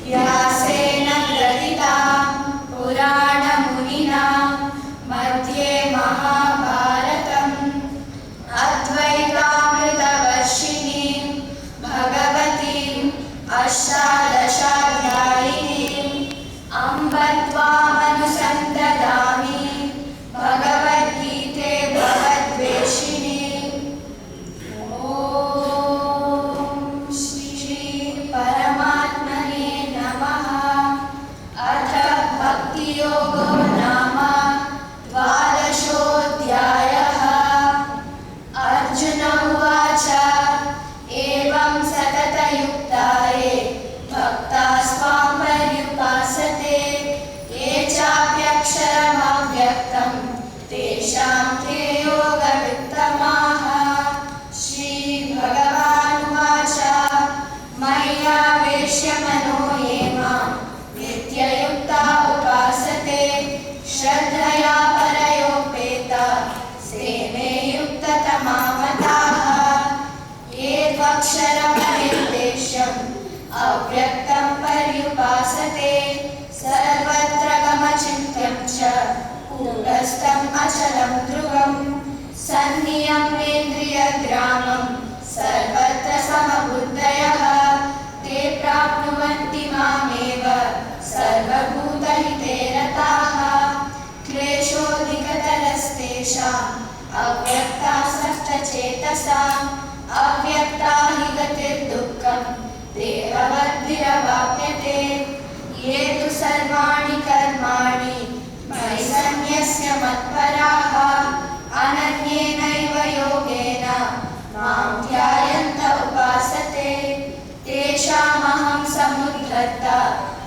व्यासेन ग्रथितां पुराणमुनिना मध्ये महाभारतम् अद्वैतामृतवर्षिणीं भगवतीम् अष्टादशाध्यायिनीम् अम्ब त्वामनुसन्दधामि भगवद्गीते भगवद्वेषिणी। परमात्मने नमः। अथ भक्तियोगो नाम द्वादशोऽध्यायः। अर्जुन उवाच एवं सततयुक्ताये भक्तास्त्वां पर्युपासते ये चाप्यक्षरमव्यक्तं तेषां के योगवित्तमाः। श्रीभगवानुवाच मय्यावेश्य मनो ये मां नित्ययुक्ता उपासते श्रद्धया परयोपेता ते मे युक्ततमा मताः। ये त्वक्षरमनिर्देश्यम् अव्यक्तं पर्युपासते सर्वत्र गमचिन्त्यं च कूटस्थम् अचलं ध्रुवं सन्नियम्येन्द्रियग्रामं सर्वत्र समबुद्धयः ते प्राप्नुवन्ति मामेव सर्वभूतहिते रताः। क्लेशोऽधिकतरस्तेषाम् अव्यक्तासक्तचेतसाम् अव्यक्ता हि गतिर्दुःखं देहवद्भिरवाप्यते। ये तु सर्वाणि कर्माणि मयि सन्न्यस्य मत्पराः अनन्येनैव योगेन मां ध्यायन्त उपासते तेषामहं समुद्धर्ता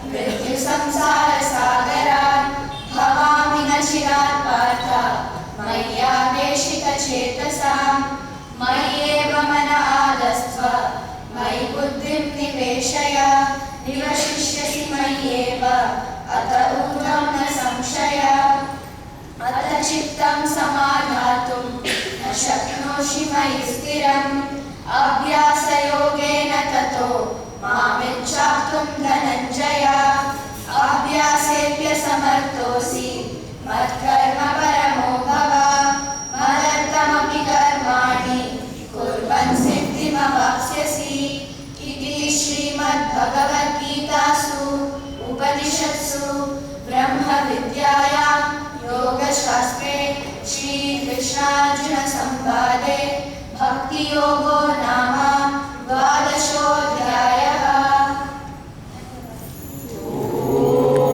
मृत्युसंसारसागरात् भवामि न चिरात् पार्थ मय्यावेशितचेतसां। मय्येव मन आदस्त्व मयि बुद्धिं निवेशय निवशिष्यसि मय्येव अत ऊर्ध्वं न संशय। अत चित्तं समाधातुं न शक्नोषि मयि स्थिरम् अभ्यासयोगेन ततो मामिच्छाप्तुं धनञ्जय। अभ्यासेऽप्यसमर्थोऽसि मत्कर्म परमो भव मदर्थमपि कर्माणि कुर्वन् सिद्धिमवाप्स्यसि। इति श्रीमद्भगवद्गीतासु उपनिषत्सु ब्रह्मविद्यायां योगशास्त्रे श्रीकृष्णार्जुनसंवादे भक्तियोगो नाम द्वादशोऽध्यायः।